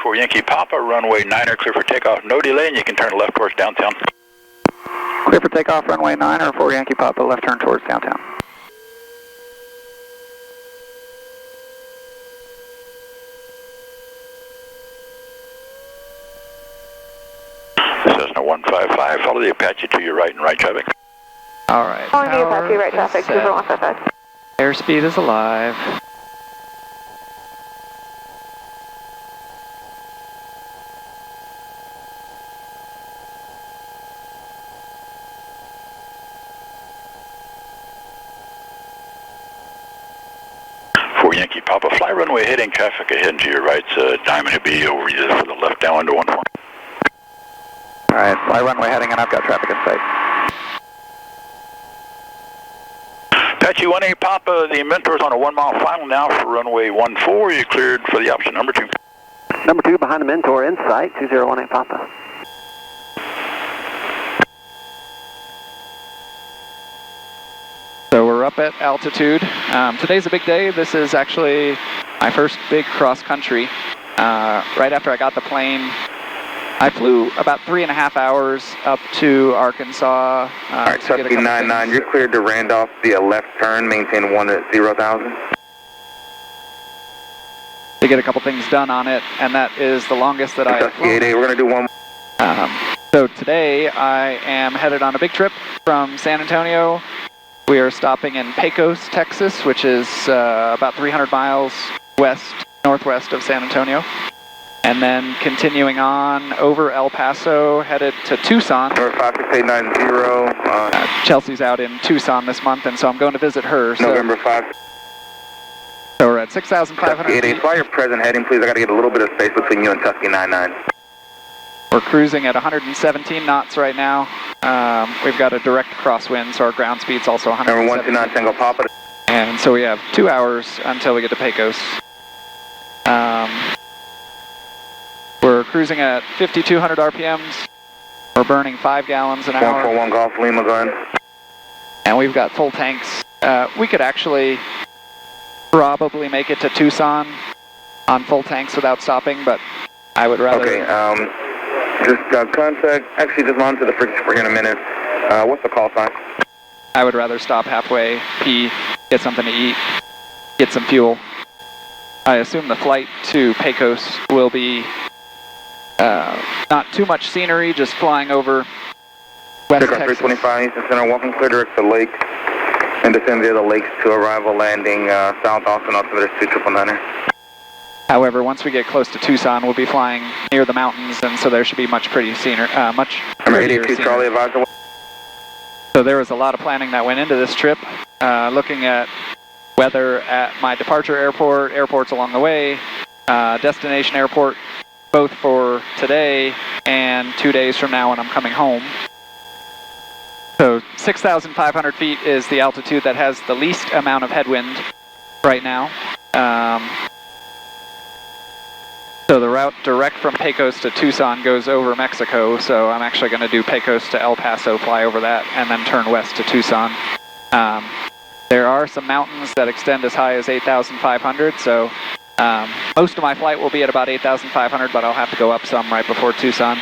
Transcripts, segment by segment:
for Yankee Papa, runway 9er, clear for takeoff, no delay, and you can turn left towards downtown. Clear for takeoff, runway 9er for Yankee Papa, left turn towards downtown. Cessna 155, follow the Apache to your right and right traffic. All right. Following the Apache, right traffic, 24155. Airspeed is alive. For Yankee Papa, fly runway heading traffic ahead and to your right, Diamond will be over you for the left down to 14. All right, fly runway heading, and I've got traffic in sight. Apache 18 Papa, the Mentor's on a 1 mile final now for runway 14. You cleared for the option number 2. Number 2 behind the Mentor in sight, 2018 Papa. So we're up at altitude. Today's a big day. This is actually my first big cross country. Right after I got the plane, I flew about 3.5 hours up to Arkansas. All right, Tusky 99, you're cleared to Randolph via left turn, maintain 10,000. To get a couple things done on it, and that is the longest that I have flown. Tusky 88, we're going to do one. So today I am headed on a big trip from San Antonio. We are stopping in Pecos, Texas, which is about 300 miles northwest of San Antonio. And then continuing on over El Paso, headed to Tucson. Number 56890. Chelsea's out in Tucson this month, and so I'm going to visit her. November 5. So we're at 6,500 feet. Fly your present heading, please. I got to get a little bit of space between you and Tusky 99. We're cruising at 117 knots right now. We've got a direct crosswind, so our ground speed's also 117. Number 129 Tango Papa. And so we have 2 hours until we get to Pecos. We're cruising at 5,200 RPMs. We're burning 5 gallons an hour. 141 Golf Lima, go ahead. And we've got full tanks. We could actually probably make it to Tucson on full tanks without stopping, but I would rather... Okay, just contact, actually just on to the frequency for in a minute. What's the call sign? I would rather stop halfway, pee, get something to eat, get some fuel. I assume the flight to Pecos will be not too much scenery, just flying over West Texas. 325 Eastern Center, welcome clear direct to Lake and descend via the lakes to arrival landing South Austin, altimeter 2999. However, once we get close to Tucson, we'll be flying near the mountains, and so there should be much prettier scenery. Charlie advisor. So there was a lot of planning that went into this trip, looking at weather at my departure airport, airports along the way, destination airport, both for today and 2 days from now when I'm coming home. So 6,500 feet is the altitude that has the least amount of headwind right now. So the route direct from Pecos to Tucson goes over Mexico, so I'm actually going to do Pecos to El Paso, fly over that, and then turn west to Tucson. There are some mountains that extend as high as 8,500, so most of my flight will be at about 8,500, but I'll have to go up some right before Tucson.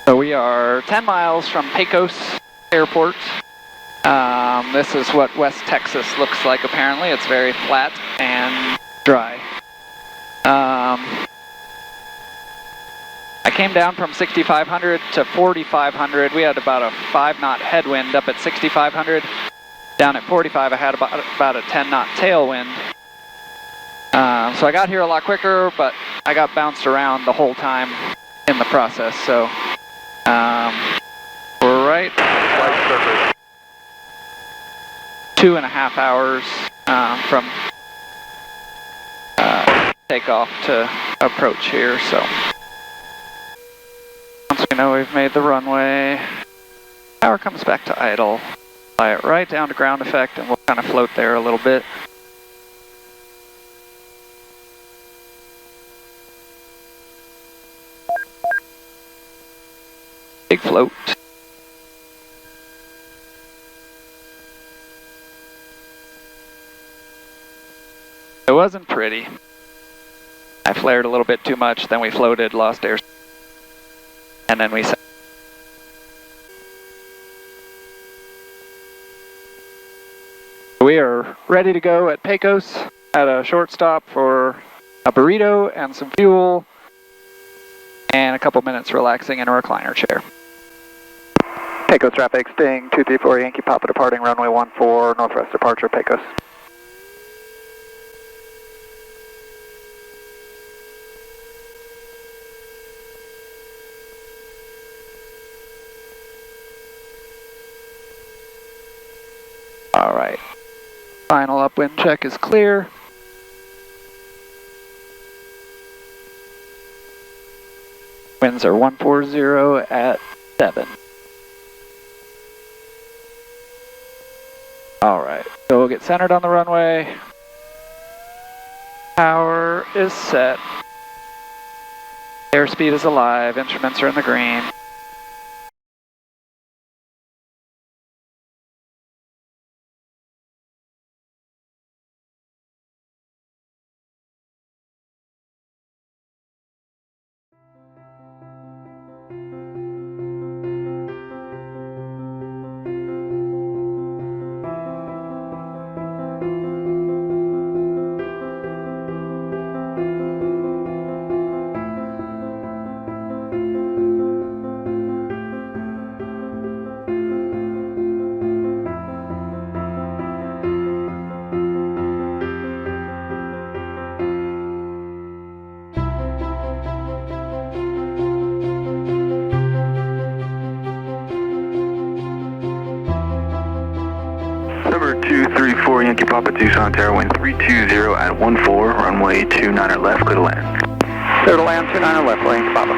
So we are 10 miles from Pecos Airport. This is what West Texas looks like apparently. It's very flat and dry. I came down from 6,500 to 4,500. We had about a 5-knot headwind up at 6,500. Down at 45, I had about a 10-knot tailwind. So I got here a lot quicker, but I got bounced around the whole time in the process. So we're right 2.5 hours from takeoff to approach here. So once we know we've made the runway, power comes back to idle. Fly it right down to ground effect, and we'll kind of float there a little bit. Big float. It wasn't pretty. I flared a little bit too much, then we floated, lost air, and then we set. We are ready to go at Pecos at a short stop for a burrito and some fuel and a couple minutes relaxing in a recliner chair. Pecos traffic, Sting 234 Yankee Papa departing runway 14, northwest departure, Pecos. All right, final upwind check is clear. Winds are 140 at 7. All right, so we'll get centered on the runway. Power is set. Airspeed is alive, instruments are in the green. Number 234 Yankee Papa Tucson Tower, wind 320 at 14, runway 29 left, clear to land. Clear to land, 29 left, Yankee Papa.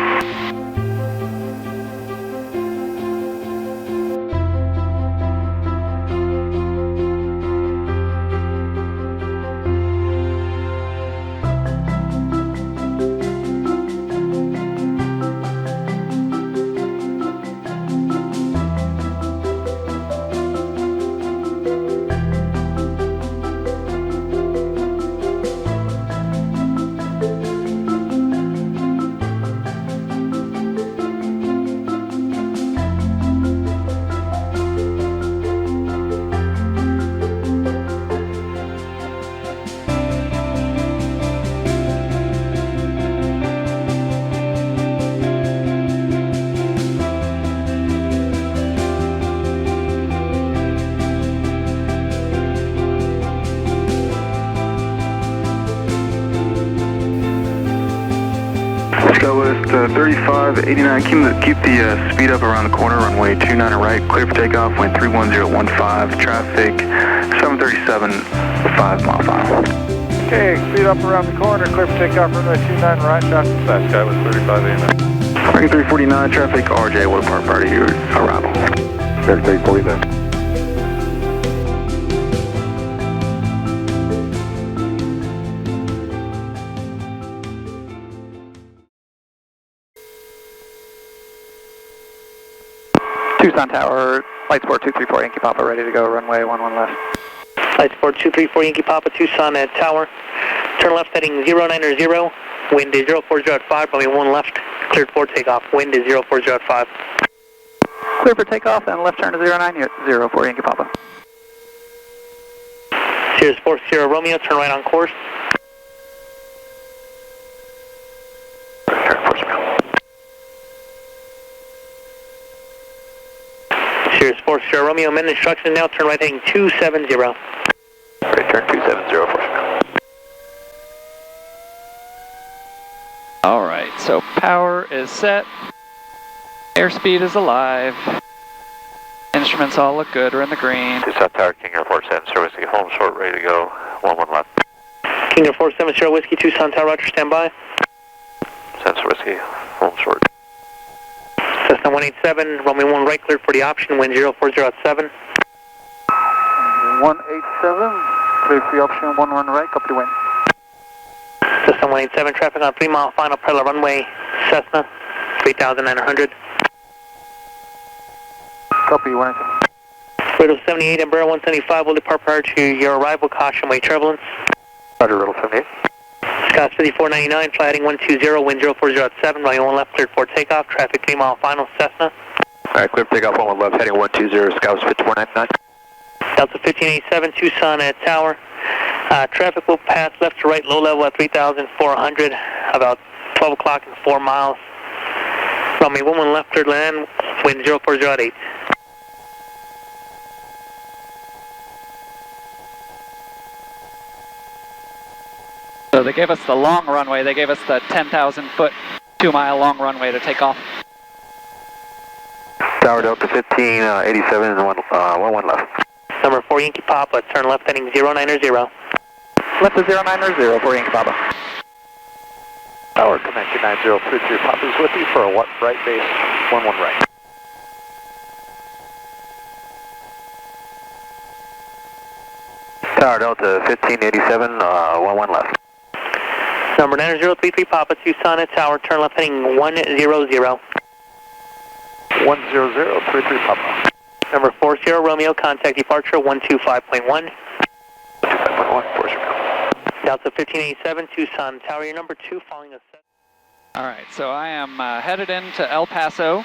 Southwest 3589, keep the speed up around the corner, runway 29 right, clear for takeoff, wind 31015, traffic 737, 5 mile final. Okay, speed up around the corner, clear for takeoff, runway 29 right, traffic fast guy with 3589. Ranking 349, traffic RJ, what part prior to your arrival? 3349. Tucson Tower, Flight Support 234 Yankee Papa, ready to go, runway 11 left. Flight Support 234 Yankee Papa, Tucson at Tower. Turn left heading 090, wind is 040 at 5, runway 1 left, cleared for takeoff, wind is 040 at 5. Clear for takeoff and left turn to 090 for Yankee Papa. Sirius 40 Romeo, turn right on course. Sirius 40 Romeo, amend instructions now, turn right heading 270. Return 270 for All right, so power is set. Airspeed is alive. Instruments all look good, we're in the green. Tucson Tower, King Air 47, service home short, ready to go, 11 left. King Air 470 Whiskey, Tucson Tower, Roger, stand by. Sensor Whiskey, home short. Cessna 187, runway 1 right, cleared for the option, wind 040 at 7. 187, clear for the option, 11 right, copy the wind. Cessna 187, traffic on 3 mile final parallel runway, Cessna 3900. Copy, 187. Riddle 78 and Burrow 175 will depart prior to your arrival, caution weight turbulence. Roger, Riddle 78. Scotts 5499, fly heading 120, wind 040 at 7, runway 1 left, cleared for takeoff, traffic 3 mile final, Cessna. Alright, clear for takeoff, 1 left, heading 120, Scouts 5499. Delta 1587, Tucson at Tower. Traffic will pass left to right, low level at 3,400, about 12 o'clock and 4 miles. Runway 11 left, cleared land, wind 040 at 8. So they gave us the long runway. They gave us the 10,000 foot, 2 mile long runway to take off. Tower Delta 1587 and 1 left. Number 4 Yankee Papa, turn left heading 090. Left to 090 for Yankee Papa. Tower, Command 29033 Papa is with you for a right base, 11 right. Tower Delta 1587, 11 left. Number 9033 Papa, Tucson at Tower, turn left heading 100. 10033 Papa. Number 40 Romeo, contact departure 125.1. 2.1, Force Romeo. Delta 1587, Tucson Tower, your number 2, following a set. All right, so I am headed into El Paso.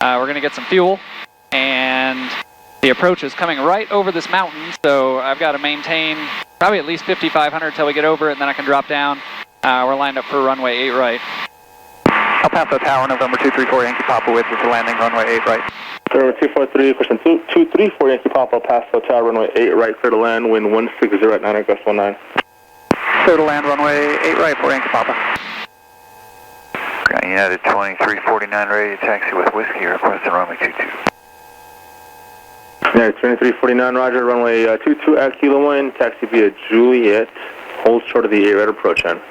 We're going to get some fuel, and the approach is coming right over this mountain, so I've got to maintain probably at least 5,500 till we get over it, and then I can drop down. We're lined up for runway 8 right. El Paso Tower, November 234 Yankee Papa with you for landing runway 8 right. November 243, question 234 Yankee Papa, Paso Tower, runway 8 right, clear to land, wind 160 at 9, gust 19. Clear to land runway 8 right for Yankee Papa. United 2349 ready to taxi with whiskey, requesting runway 22. United 2349, roger, runway 22 at Kilo 1, taxi via Juliet, hold short of the 8 right approach end.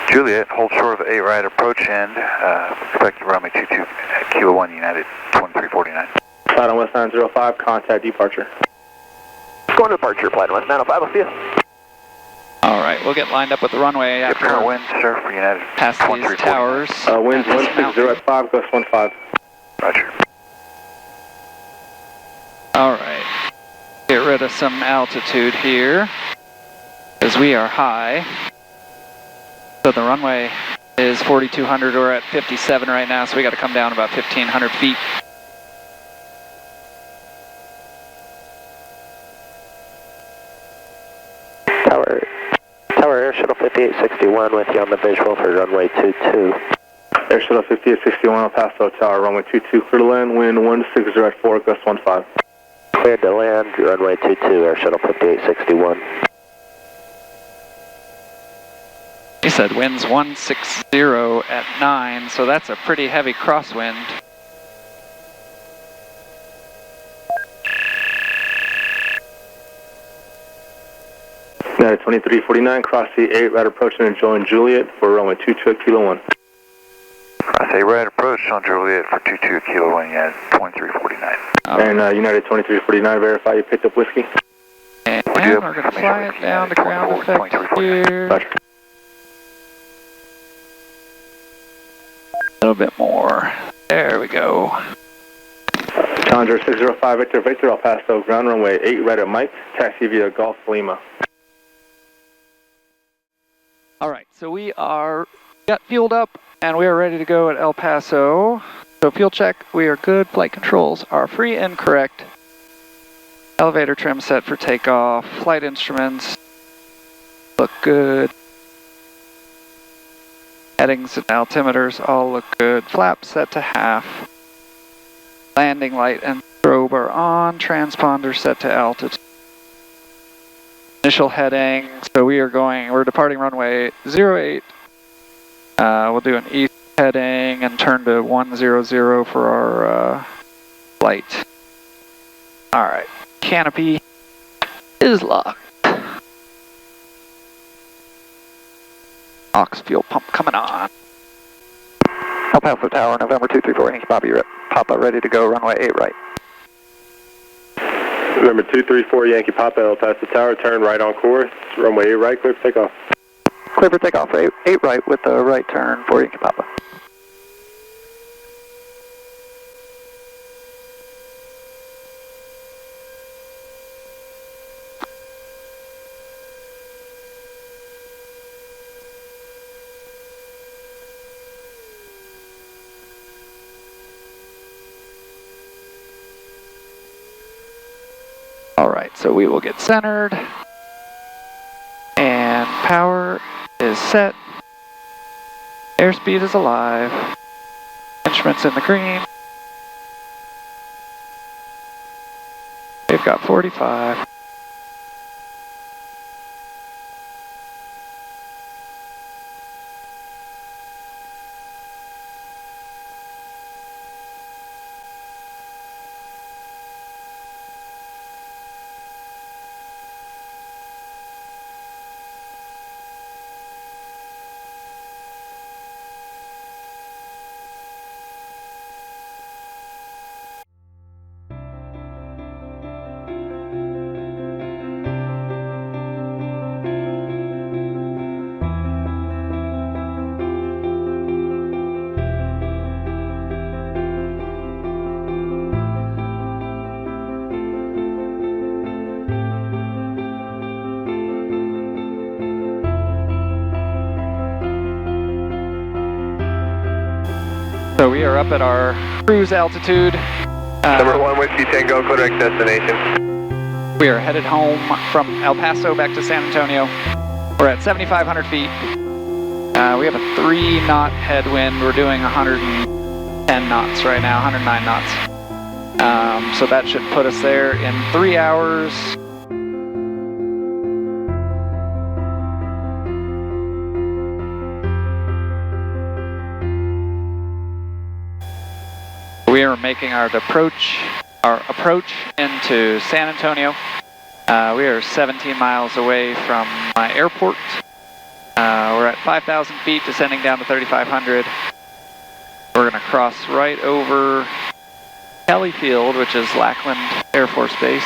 Juliet, hold short of 8 right approach end, expect runway 22 at Kilo 1, United 2349. Flight on West 905, contact departure. Going to departure, flight on West 905, I'll see you. All right, we'll get lined up with the runway Get after current wind, sir, for United past these towers. Winds 160 at 5, gust 15. Roger. All right, get rid of some altitude here, because we are high. So the runway is 4,200, we're at 57 right now, so we got to come down about 1,500 feet. Tower Air Shuttle 5861 with you on the visual for runway 22. Air Shuttle 5861, El Paso Tower, runway 22, clear to land, wind 160 at 4, gust 15. Cleared to land, runway 22, Air Shuttle 5861. He said winds 160 at 9, so that's a pretty heavy crosswind. United 2349, cross the 8 right approach and join Juliet for runway 22 at Kilo 1. Cross 8 right approach on Juliet for 22 at Kilo 1, United 2349. And United 2349, verify you picked up whiskey. And we're going to fly it down to ground effect here. Roger. A little bit more. There we go. Challenger 605 Victor, El Paso, ground runway 8 right at Mike, taxi via Gulf Lima. All right, so we got fueled up and we are ready to go at El Paso. So fuel check, we are good. Flight controls are free and correct. Elevator trim set for takeoff. Flight instruments look good. Headings and altimeters all look good. Flaps set to half. Landing light and strobe are on. Transponder set to altitude. Initial heading, so we're departing runway 08. We'll do an east heading and turn to 100 for our flight. Alright, canopy is locked. Aux fuel pump coming on. El Paso Tower, November 234 Yankee Papa, ready to go, runway 8 right. November 234 Yankee Papa, El Paso Tower, turn right on course, runway 8 right, clear for takeoff. Clear for takeoff, 8 right with a right turn for Yankee Papa. right, so we will get centered. And power is set. Airspeed is alive. Instruments in the green. They've got 45. So we are up at our cruise altitude. Number 1 Whiskey Tango, correct destination. We are headed home from El Paso back to San Antonio. We're at 7,500 feet. We have a 3-knot headwind. We're doing 110 knots right now, 109 knots. So that should put us there in 3 hours. We are making our approach into San Antonio. We are 17 miles away from my airport. We're at 5,000 feet, descending down to 3,500. We're going to cross right over Kelly Field, which is Lackland Air Force Base.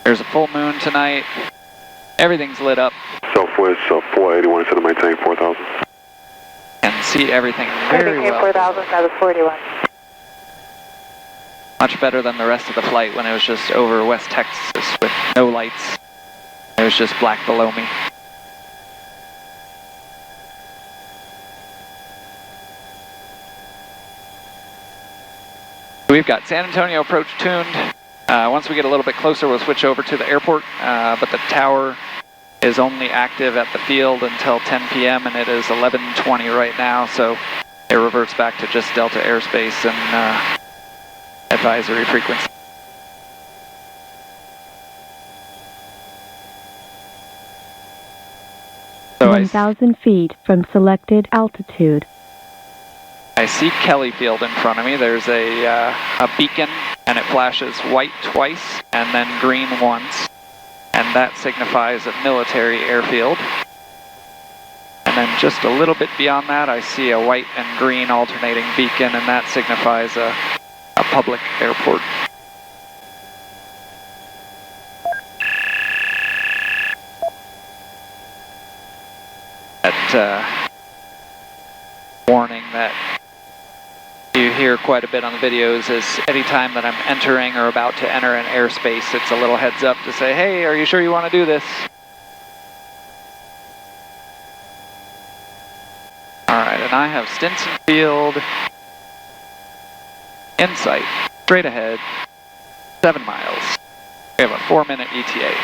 There's a full moon tonight. Everything's lit up. Southwest 481, instead of maintain 4,000. And see everything very well. 4,000 out of 41. Much better than the rest of the flight when it was just over West Texas with no lights. It was just black below me. We've got San Antonio approach tuned. Once we get a little bit closer, we'll switch over to the airport, but the tower is only active at the field until 10 p.m. and it is 11:20 right now, so it reverts back to just Delta airspace and advisory frequency. So 1,000 feet from selected altitude. I see Kelly Field in front of me. There's a beacon, and it flashes white twice and then green once, and that signifies a military airfield. And then just a little bit beyond that, I see a white and green alternating beacon, and that signifies a public airport. That warning that you hear quite a bit on the videos is anytime that I'm entering or about to enter an airspace, it's a little heads up to say, hey, are you sure you want to do this? Alright, and I have Stinson Field in sight, straight ahead, 7 miles. We have a 4-minute ETA.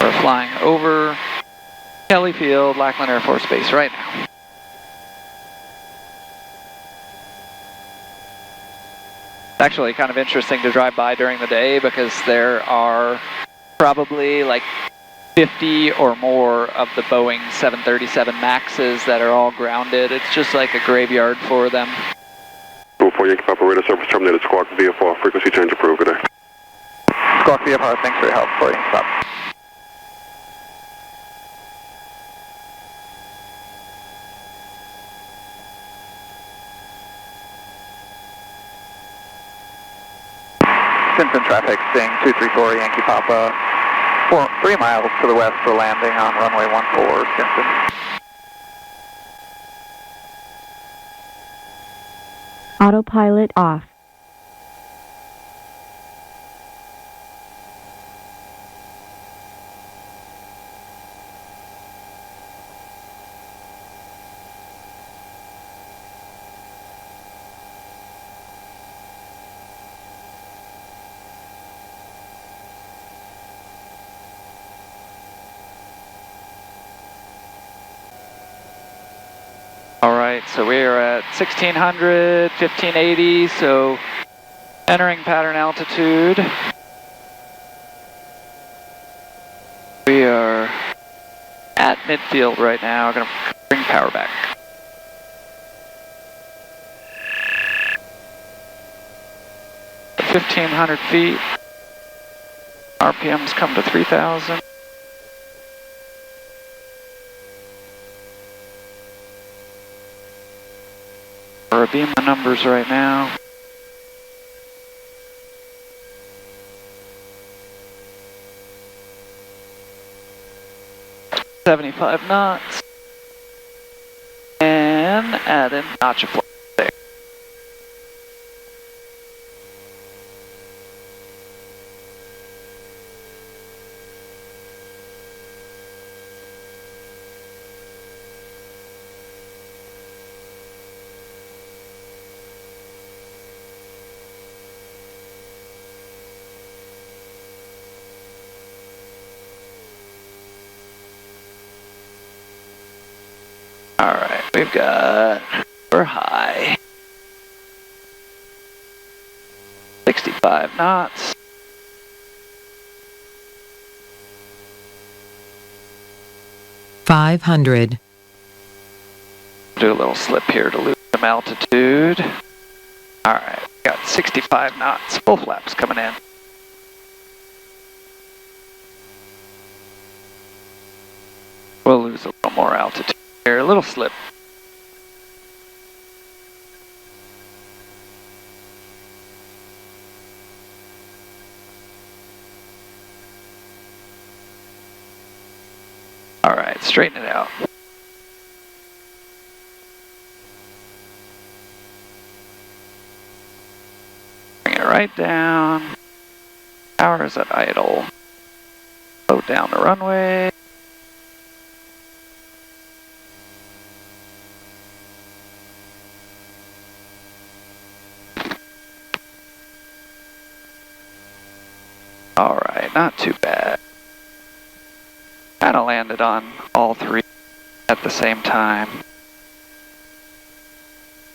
We're flying over Kelly Field, Lackland Air Force Base right now. It's actually kind of interesting to drive by during the day because there are probably like 50 or more of the Boeing 737 Maxes that are all grounded. It's just like a graveyard for them. 4 Yankee Papa radar service terminated, squawk VFR, frequency change approved, good day. Squawk VFR, thanks for your help. 4 Yankee Papa. Stinson traffic, Sting 234 Yankee Papa, 3 miles to the west for landing on runway 14, Stinson. Autopilot off. right, so we are at 1600, 1580, so entering pattern altitude. We are at midfield right now. Going to bring power back. At 1,500 feet. RPMs come to 3,000. We're beam the numbers right now. $75 knots. And add in notch of flight there. Alright, we've got, we're high. 65 knots. $500. Do a little slip here to lose some altitude. Alright, got 65 knots, full flaps coming in. We'll lose a little more altitude here, a little slip. Alright, straighten it out. Bring it right down. Power is at idle. Slow down the runway. Alright, not too bad. Kind of landed on all three at the same time.